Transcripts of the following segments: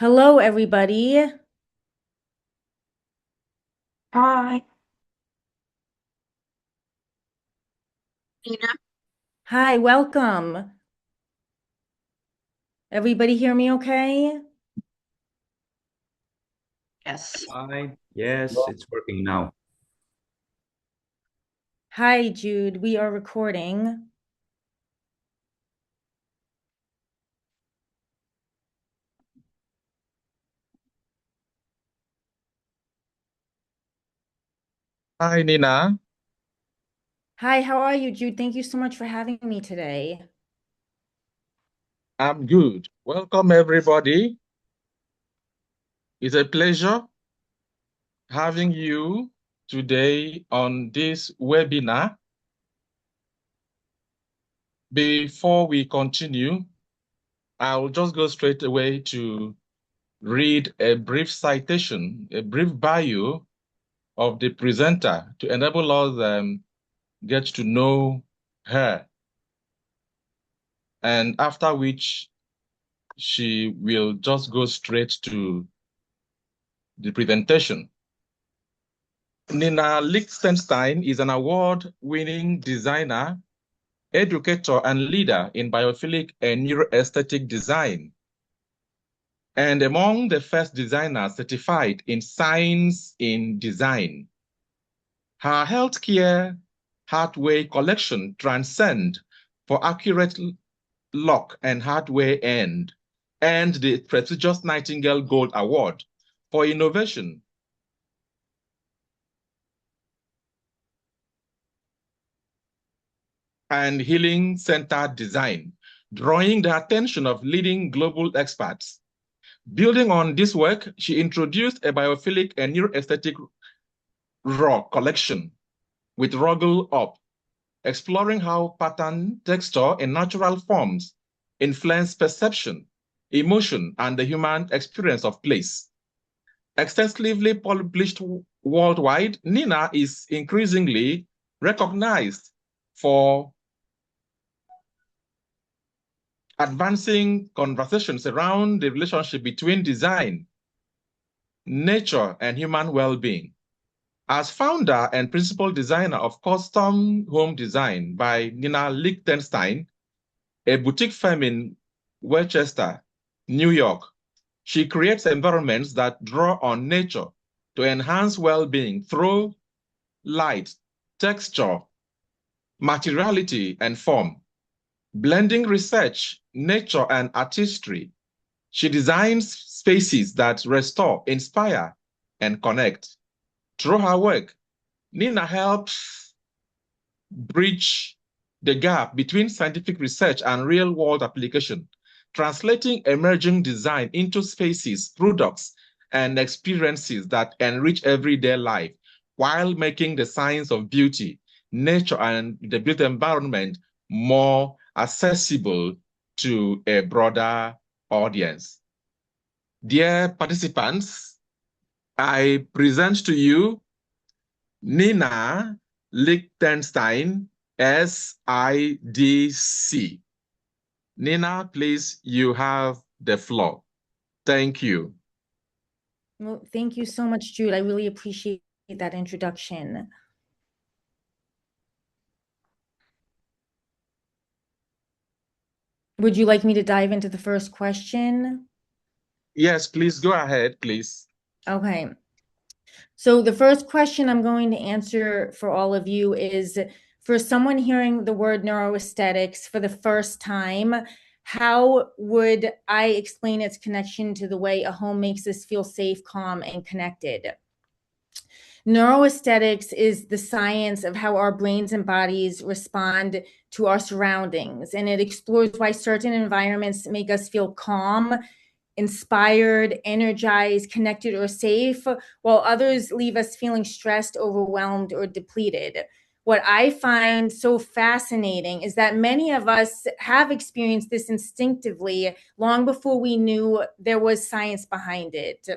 Hello, everybody. Hi. Nina? Hi, welcome. Everybody hear me okay? Yes. Hi. Yes, it's working now. Hi, Jude. We are recording. Hi, Nina. Hi, how are you, Jude? Thank you so much for having me today. I'm good. Welcome, everybody. It's a pleasure having you today on this webinar. Before we continue, I'll just go straight away to read a brief citation, a brief bio of the presenter to enable us get to know her. And after which she will just go straight to the presentation. Nina Lichtenstein is an award-winning designer, educator, and leader in biophilic and neuroaesthetic design, and among the first designers certified in science in design. Her healthcare hardware collection transcend for accurate lock and hardware and the prestigious Nightingale Gold Award for innovation. And healing-centered design, drawing the attention of leading global experts. Building on this work, she introduced a biophilic and neuroaesthetic raw collection with Ruggle Up, exploring how pattern, texture, and natural forms influence perception, emotion, and the human experience of place. Extensively published worldwide, Nina is increasingly recognized for advancing conversations around the relationship between design, nature, and human well-being. As founder and principal designer of Custom Home Design by Nina Lichtenstein, a boutique firm in Westchester, New York, she creates environments that draw on nature to enhance well-being through light, texture, materiality, and form. Blending research, nature, and artistry, she designs spaces that restore, inspire, and connect. Through her work, Nina helps bridge the gap between scientific research and real-world application, translating emerging design into spaces, products, and experiences that enrich everyday life while making the science of beauty, nature, and the built environment more accessible to a broader audience. Dear participants, I present to you Nina Lichtenstein, SIDC. Nina, please, you have the floor. Thank you. Well, thank you so much, Jude. I really appreciate that introduction. Would you like me to dive into the first question? Yes, please go ahead, please. Okay. So the first question I'm going to answer for all of you is, for someone hearing the word neuroaesthetics for the first time, how would I explain its connection to the way a home makes us feel safe, calm, and connected? Neuroaesthetics is the science of how our brains and bodies respond to our surroundings, and it explores why certain environments make us feel calm, inspired, energized, connected, or safe, while others leave us feeling stressed, overwhelmed, or depleted. What I find so fascinating is that many of us have experienced this instinctively long before we knew there was science behind it.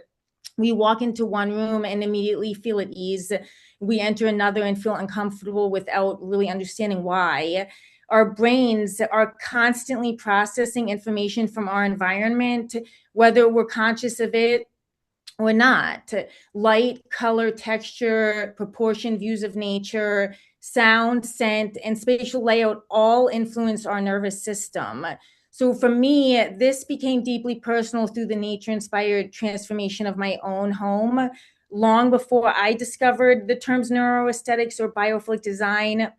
We walk into one room and immediately feel at ease. We enter another and feel uncomfortable without really understanding why. our brains are constantly processing information from our environment, whether we're conscious of it or not. Light, color, texture, proportion, views of nature, sound, scent, and spatial layout all influence our nervous system. So for me, this became deeply personal through the nature-inspired transformation of my own home. Long before I discovered the terms neuroaesthetics or biophilic design,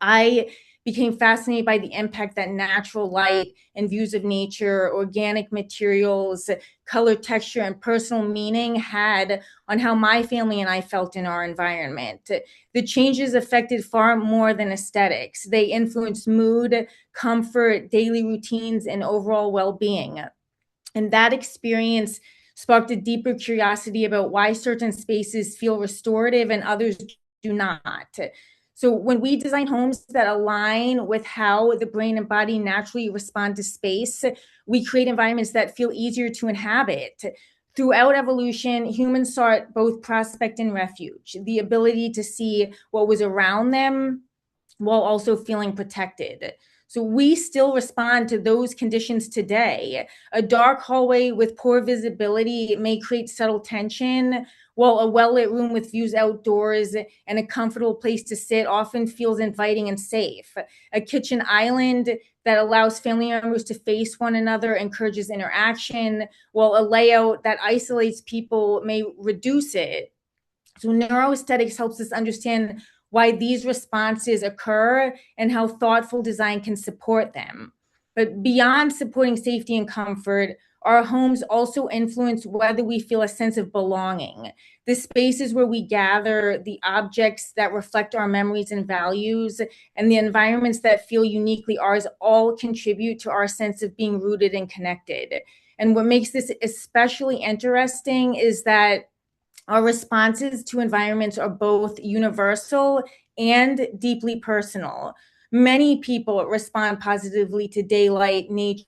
I became fascinated by the impact that natural light and views of nature, organic materials, color, texture, and personal meaning had on how my family and I felt in our environment. The changes affected far more than aesthetics. They influenced mood, comfort, daily routines, and overall well-being. And that experience sparked a deeper curiosity about why certain spaces feel restorative and others do not. So when we design homes that align with how the brain and body naturally respond to space, we create environments that feel easier to inhabit. Throughout evolution, humans sought both prospect and refuge, the ability to see what was around them while also feeling protected. So we still respond to those conditions today. A dark hallway with poor visibility may create subtle tension, while a well-lit room with views outdoors and a comfortable place to sit often feels inviting and safe. A kitchen island that allows family members to face one another encourages interaction, while a layout that isolates people may reduce it. So neuroaesthetics helps us understand why these responses occur and how thoughtful design can support them. But beyond supporting safety and comfort, our homes also influence whether we feel a sense of belonging. The spaces where we gather, the objects that reflect our memories and values, and the environments that feel uniquely ours all contribute to our sense of being rooted and connected. And what makes this especially interesting is that our responses to environments are both universal and deeply personal. Many people respond positively to daylight, nature,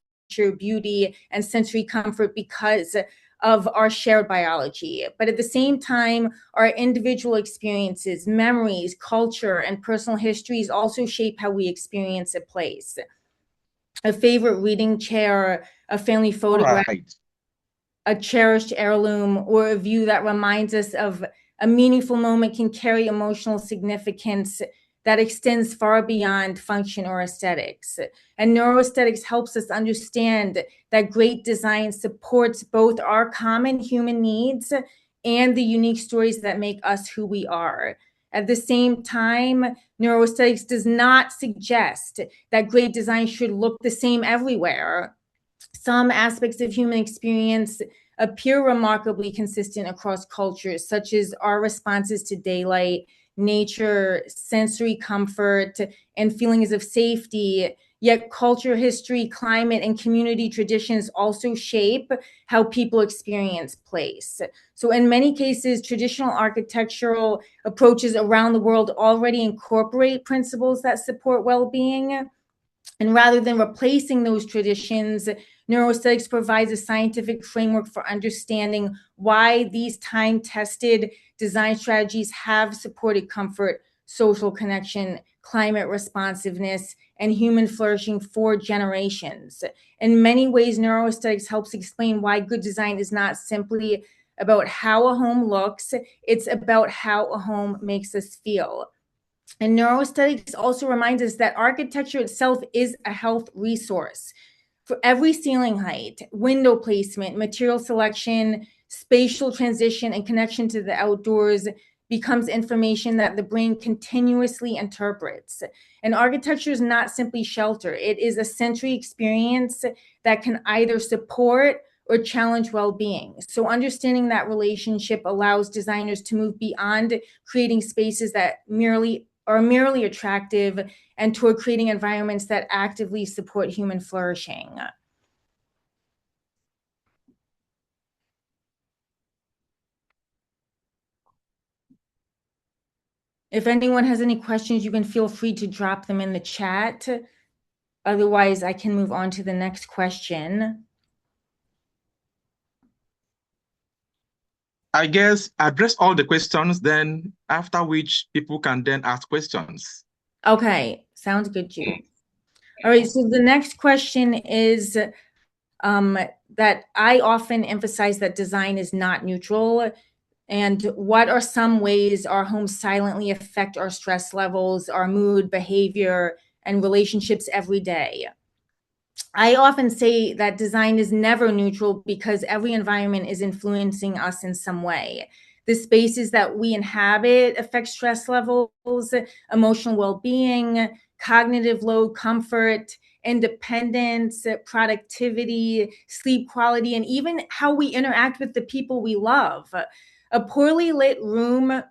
beauty, and sensory comfort because of our shared biology. But at the same time, our individual experiences, memories, culture, and personal histories also shape how we experience a place. A favorite reading chair, a family All photograph, right. a cherished heirloom, or a view that reminds us of a meaningful moment can carry emotional significance that extends far beyond function or aesthetics. And neuroaesthetics helps us understand that great design supports both our common human needs and the unique stories that make us who we are. At the same time, neuroaesthetics does not suggest that great design should look the same everywhere. Some aspects of human experience appear remarkably consistent across cultures, such as our responses to daylight, nature, sensory comfort, and feelings of safety. Yet culture, history, climate, and community traditions also shape how people experience place. So in many cases, traditional architectural approaches around the world already incorporate principles that support well-being. And rather than replacing those traditions, neuroaesthetics provides a scientific framework for understanding why these time-tested design strategies have supported comfort, social connection, climate responsiveness, and human flourishing for generations. In many ways, neuroaesthetics helps explain why good design is not simply about how a home looks, it's about how a home makes us feel. And neuroaesthetics also reminds us that architecture itself is a health resource. For every ceiling height, window placement, material selection, spatial transition, and connection to the outdoors becomes information that the brain continuously interprets. And architecture is not simply shelter. It is a sensory experience that can either support or challenge well-being. So understanding that relationship allows designers to move beyond creating spaces that are merely attractive and toward creating environments that actively support human flourishing. If anyone has any questions, you can feel free to drop them in the chat. Otherwise, I can move on to the next question. I guess address all the questions, then after which people can then ask questions. Okay, sounds good, Jude. All right, so the next question is that I often emphasize that design is not neutral. And what are some ways our homes silently affect our stress levels, our mood, behavior, and relationships every day? I often say that design is never neutral because every environment is influencing us in some way. The spaces that we inhabit affect stress levels, emotional well-being, cognitive load, comfort, independence, productivity, sleep quality, and even how we interact with the people we love. A poorly lit room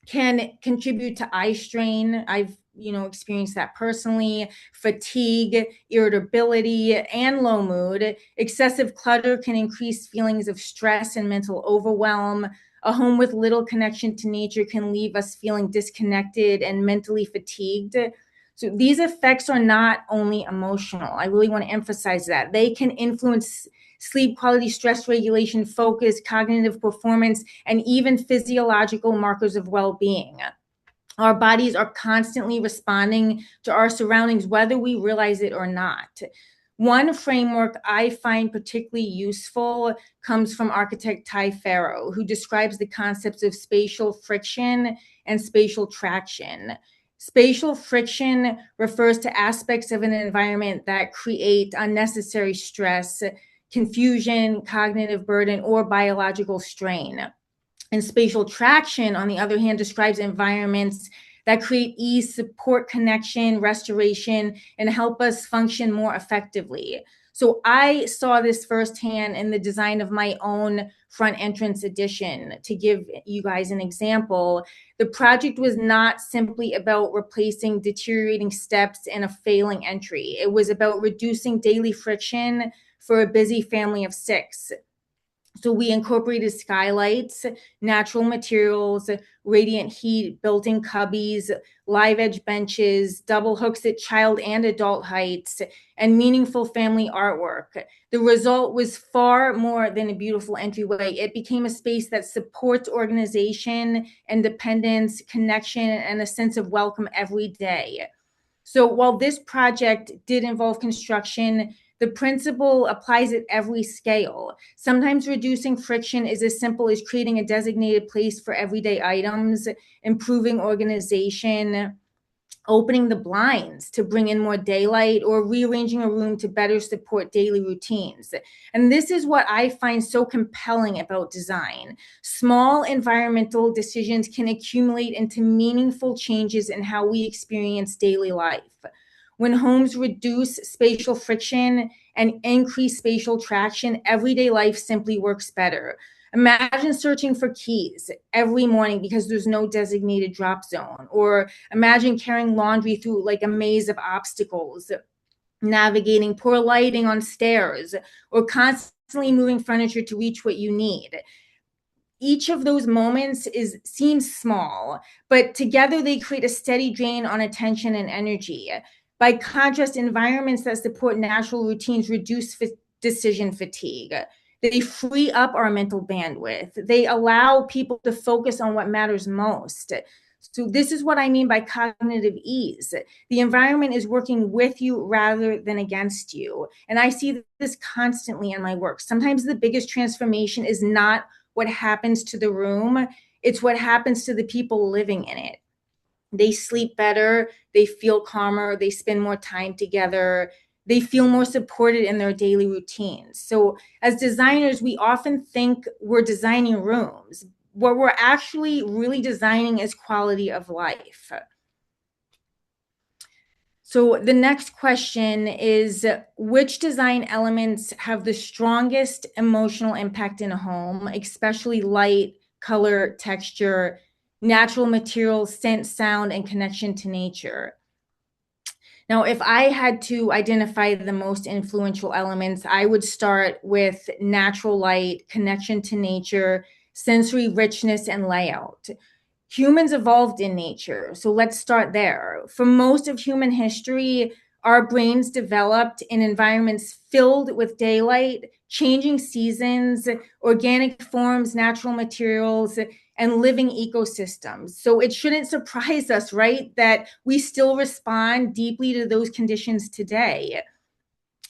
can contribute to eye strain. I've experienced that personally. Fatigue, irritability, and low mood. Excessive clutter can increase feelings of stress and mental overwhelm. A home with little connection to nature can leave us feeling disconnected and mentally fatigued. So these effects are not only emotional. I really want to emphasize that. They can influence sleep quality, stress regulation, focus, cognitive performance, and even physiological markers of well-being. Our bodies are constantly responding to our surroundings, whether we realize it or not. One framework I find particularly useful comes from architect Ty Farrow, who describes the concepts of spatial friction and spatial traction. Spatial friction refers to aspects of an environment that create unnecessary stress, confusion, cognitive burden, or biological strain. And spatial traction, on the other hand, describes environments that create ease, support connection, restoration, and help us function more effectively. So I saw this firsthand in the design of my own front entrance addition. To give you guys an example, the project was not simply about replacing deteriorating steps and a failing entry. It was about reducing daily friction for a busy family of 6. So we incorporated skylights, natural materials, radiant heat, built-in cubbies, live edge benches, double hooks at child and adult heights, and meaningful family artwork. The result was far more than a beautiful entryway. It became a space that supports organization, independence, connection, and a sense of welcome every day. So while this project did involve construction, the principle applies at every scale. Sometimes reducing friction is as simple as creating a designated place for everyday items, improving organization, opening the blinds to bring in more daylight, or rearranging a room to better support daily routines. And this is what I find so compelling about design. Small environmental decisions can accumulate into meaningful changes in how we experience daily life. When homes reduce spatial friction and increase spatial traction, everyday life simply works better. Imagine searching for keys every morning because there's no designated drop zone, or imagine carrying laundry through like a maze of obstacles, navigating poor lighting on stairs, or constantly moving furniture to reach what you need. Each of those moments seems small, but together they create a steady drain on attention and energy. By contrast, environments that support natural routines reduce decision fatigue. They free up our mental bandwidth. They allow people to focus on what matters most. So this is what I mean by cognitive ease. The environment is working with you rather than against you. And I see this constantly in my work. Sometimes the biggest transformation is not what happens to the room, it's what happens to the people living in it. They sleep better, they feel calmer, they spend more time together, they feel more supported in their daily routines. So as designers, we often think we're designing rooms. What we're actually really designing is quality of life. So the next question is, which design elements have the strongest emotional impact in a home, especially light, color, texture, natural materials, scent, sound, and connection to nature? Now, if I had to identify the most influential elements, I would start with natural light, connection to nature, sensory richness, and layout. Humans evolved in nature, so let's start there. For most of human history, our brains developed in environments filled with daylight, changing seasons, organic forms, natural materials, and living ecosystems. So it shouldn't surprise us, right, that we still respond deeply to those conditions today.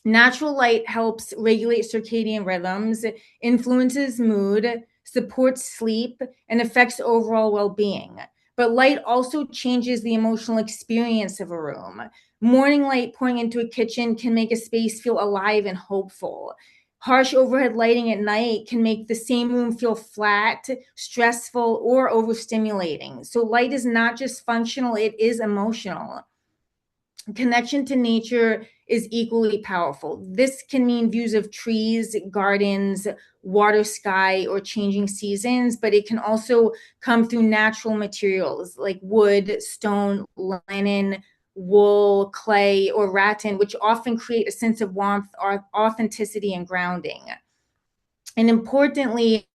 Natural light helps regulate circadian rhythms, influences mood, supports sleep, and affects overall well-being. But light also changes the emotional experience of a room. Morning light pouring into a kitchen can make a space feel alive and hopeful. Harsh overhead lighting at night can make the same room feel flat, stressful, or overstimulating. So light is not just functional, it is emotional. Connection to nature is equally powerful. This can mean views of trees, gardens, water, sky, or changing seasons, but it can also come through natural materials like wood, stone, linen, wool, clay, or rattan, which often create a sense of warmth, authenticity, and grounding. And importantly,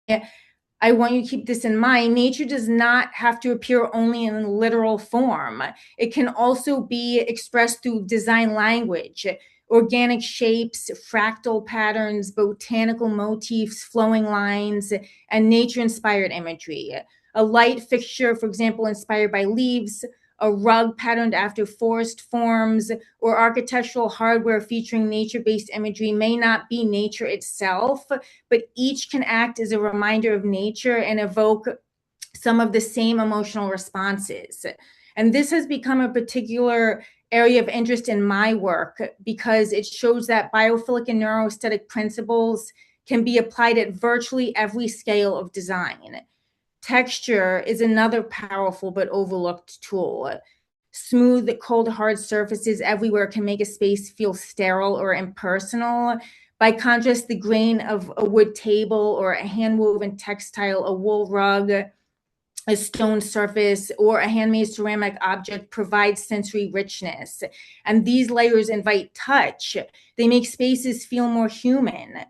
I want you to keep this in mind. Nature does not have to appear only in literal form. It can also be expressed through design language, organic shapes, fractal patterns, botanical motifs, flowing lines, and nature-inspired imagery. A light fixture, for example, inspired by leaves, a rug patterned after forest forms, or architectural hardware featuring nature-based imagery may not be nature itself, but each can act as a reminder of nature and evoke some of the same emotional responses. And this has become a particular area of interest in my work because it shows that biophilic and neuroaesthetic principles can be applied at virtually every scale of design. Texture is another powerful but overlooked tool. Smooth, cold, hard surfaces everywhere can make a space feel sterile or impersonal. By contrast, the grain of a wood table or a hand-woven textile, a wool rug, a stone surface, or a handmade ceramic object provides sensory richness. And these layers invite touch. They make spaces feel more human.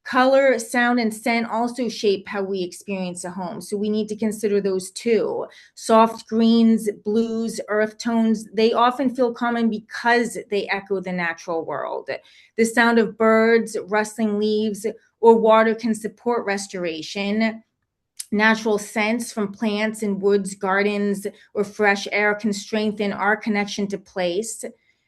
Color, sound, and scent also shape how we experience a home. So we need to consider those too. Soft greens, blues, earth tones, they often feel common because they echo the natural world. The sound of birds, rustling leaves, or water can support restoration. Natural scents from plants in woods, gardens, or fresh air can strengthen our connection to place.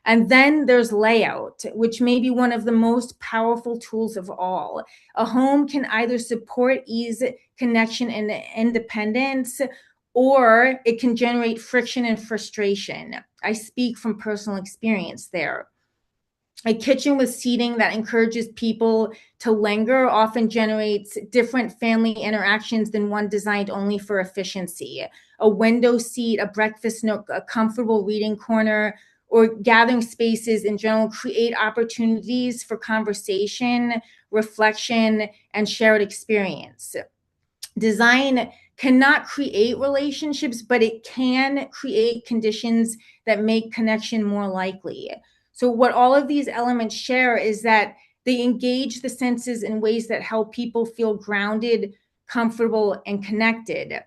And then there's layout, which may be one of the most powerful tools of all. A home can either support ease, connection, and independence, or it can generate friction and frustration. I speak from personal experience there. A kitchen with seating that encourages people to linger often generates different family interactions than one designed only for efficiency. A window seat, a breakfast nook, a comfortable reading corner, or gathering spaces in general create opportunities for conversation, reflection, and shared experience. Design cannot create relationships, but it can create conditions that make connection more likely. So what all of these elements share is that they engage the senses in ways that help people feel grounded, comfortable, and connected.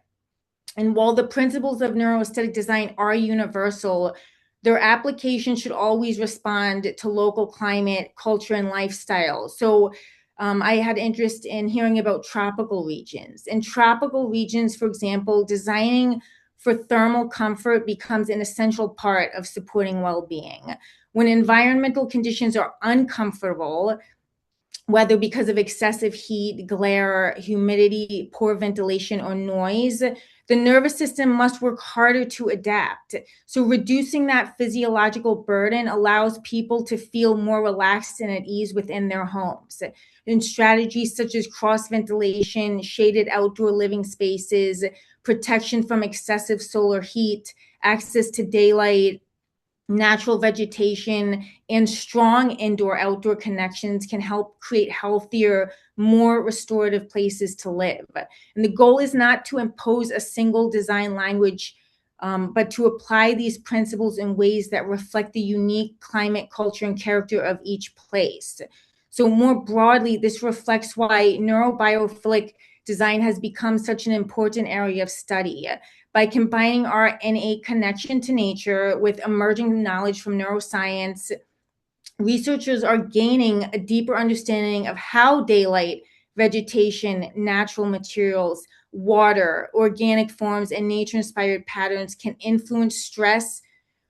And while the principles of neuroaesthetic design are universal, their application should always respond to local climate, culture, and lifestyle. So I had interest in hearing about tropical regions. In tropical regions, for example, designing for thermal comfort becomes an essential part of supporting well-being. When environmental conditions are uncomfortable, whether because of excessive heat, glare, humidity, poor ventilation, or noise, the nervous system must work harder to adapt. So reducing that physiological burden allows people to feel more relaxed and at ease within their homes. And strategies such as cross ventilation, shaded outdoor living spaces, protection from excessive solar heat, access to daylight, natural vegetation, and strong indoor-outdoor connections can help create healthier, more restorative places to live. And the goal is not to impose a single design language, but to apply these principles in ways that reflect the unique climate, culture, and character of each place. So more broadly, this reflects why neurobiophilic design has become such an important area of study. By combining our innate connection to nature with emerging knowledge from neuroscience, researchers are gaining a deeper understanding of how daylight, vegetation, natural materials, water, organic forms, and nature-inspired patterns can influence stress,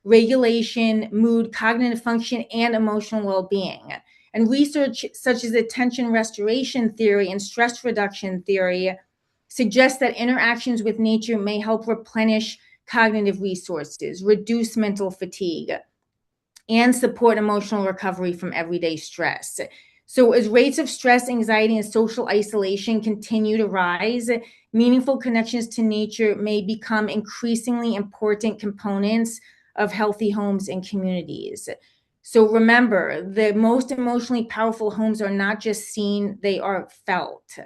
regulation, mood, cognitive function, and emotional well-being. And research such as attention restoration theory and stress reduction theory suggests that interactions with nature may help replenish cognitive resources, reduce mental fatigue, and support emotional recovery from everyday stress. So as rates of stress, anxiety, and social isolation continue to rise, meaningful connections to nature may become increasingly important components of healthy homes and communities. So remember, the most emotionally powerful homes are not just seen, they are felt.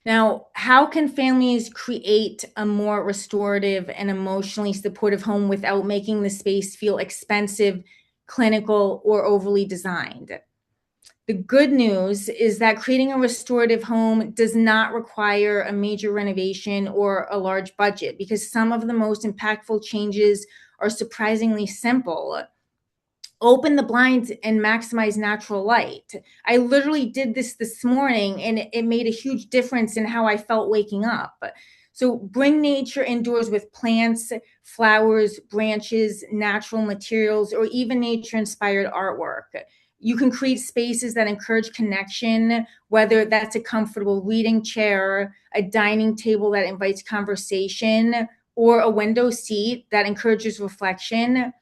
Now, how can families create a more restorative and emotionally supportive home without making the space feel expensive, clinical, or overly designed? The good news is that creating a restorative home does not require a major renovation or a large budget, because some of the most impactful changes are surprisingly simple. Open the blinds and maximize natural light. I literally did this morning, and it made a huge difference in how I felt waking up. So bring nature indoors with plants, flowers, branches, natural materials, or even nature-inspired artwork. You can create spaces that encourage connection, whether that's a comfortable reading chair, a dining table that invites conversation, or a window seat that encourages reflection.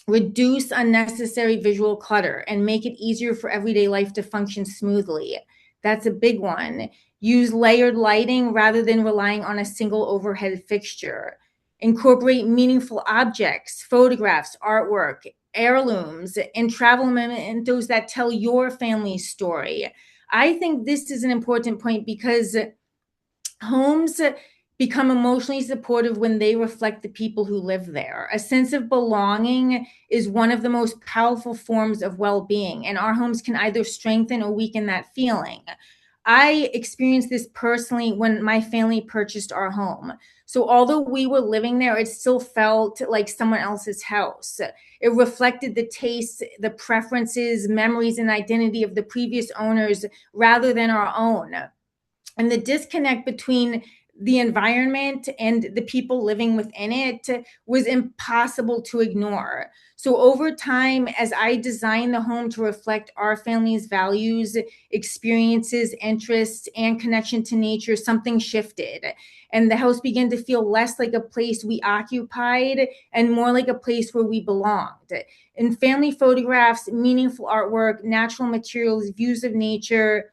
Reduce unnecessary visual clutter and make it easier for everyday life to function smoothly. That's a big one. Use layered lighting rather than relying on a single overhead fixture. Incorporate meaningful objects, photographs, artwork, heirlooms, and travel mementos that tell your family's story. I think this is an important point because homes become emotionally supportive when they reflect the people who live there. A sense of belonging is one of the most powerful forms of well-being, and our homes can either strengthen or weaken that feeling. I experienced this personally when my family purchased our home. So although we were living there, it still felt like someone else's house. It reflected the tastes, the preferences, memories, and identity of the previous owners rather than our own. And the disconnect between the environment and the people living within it was impossible to ignore. So over time, as I designed the home to reflect our family's values, experiences, interests, and connection to nature, something shifted. And the house began to feel less like a place we occupied and more like a place where we belonged. In family photographs, meaningful artwork, natural materials, views of nature,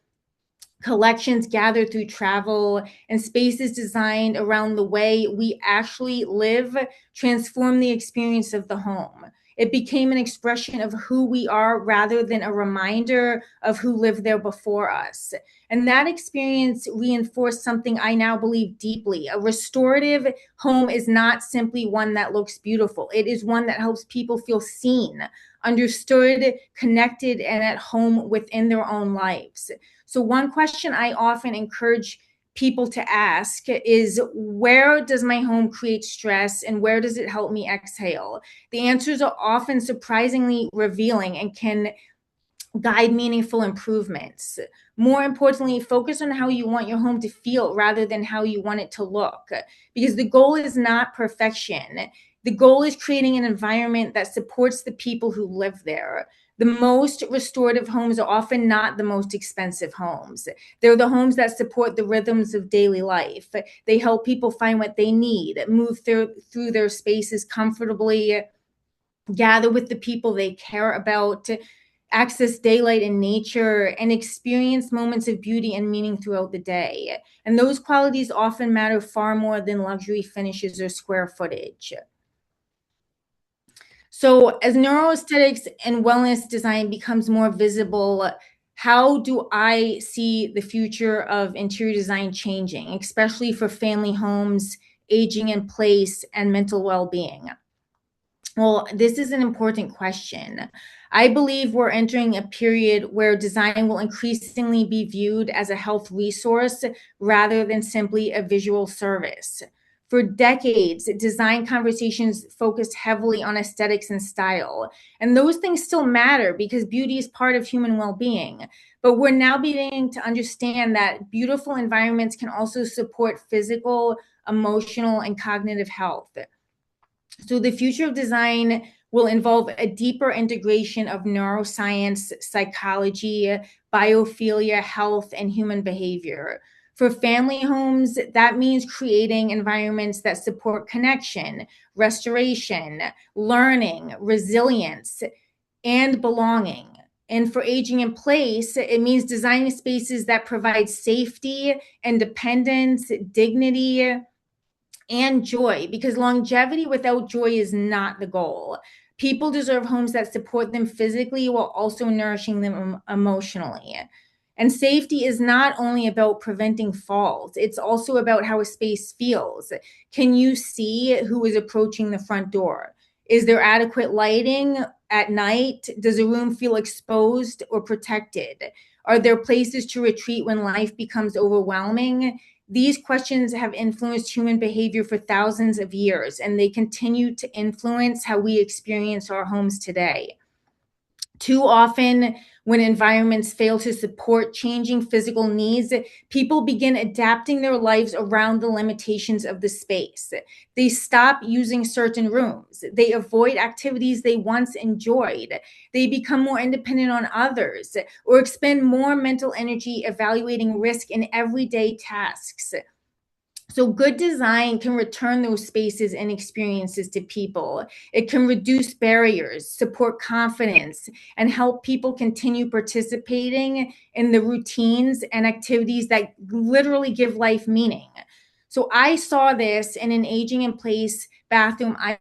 collections gathered through travel, and spaces designed around the way we actually live transform the experience of the home. It became an expression of who we are rather than a reminder of who lived there before us. And that experience reinforced something I now believe deeply. A restorative home is not simply one that looks beautiful. It is one that helps people feel seen, understood, connected, and at home within their own lives. So one question I often encourage people to ask is, where does my home create stress and where does it help me exhale? The answers are often surprisingly revealing and can guide meaningful improvements. More importantly, focus on how you want your home to feel rather than how you want it to look, because the goal is not perfection. The goal is creating an environment that supports the people who live there. The most restorative homes are often not the most expensive homes. They're the homes that support the rhythms of daily life. They help people find what they need, move through their spaces comfortably, gather with the people they care about, access daylight and nature, and experience moments of beauty and meaning throughout the day. And those qualities often matter far more than luxury finishes or square footage. So as neuroaesthetics and wellness design becomes more visible, how do I see the future of interior design changing, especially for family homes, aging in place, and mental well-being? Well, this is an important question. I believe we're entering a period where design will increasingly be viewed as a health resource rather than simply a visual service. For decades, design conversations focused heavily on aesthetics and style. And those things still matter because beauty is part of human well-being. But we're now beginning to understand that beautiful environments can also support physical, emotional, and cognitive health. So the future of design will involve a deeper integration of neuroscience, psychology, biophilia, health, and human behavior. For family homes, that means creating environments that support connection, restoration, learning, resilience, and belonging. And for aging in place, it means designing spaces that provide safety, independence, dignity, and joy, because longevity without joy is not the goal. People deserve homes that support them physically while also nourishing them emotionally. And safety is not only about preventing falls, it's also about how a space feels. Can you see who is approaching the front door? Is there adequate lighting at night? Does a room feel exposed or protected? Are there places to retreat when life becomes overwhelming? These questions have influenced human behavior for thousands of years, and they continue to influence how we experience our homes today. Too often, when environments fail to support changing physical needs, people begin adapting their lives around the limitations of the space. They stop using certain rooms. They avoid activities they once enjoyed. They become more independent on others, or expend more mental energy evaluating risk in everyday tasks. So good design can return those spaces and experiences to people. It can reduce barriers, support confidence, and help people continue participating in the routines and activities that literally give life meaning. So I saw this in an aging in place bathroom I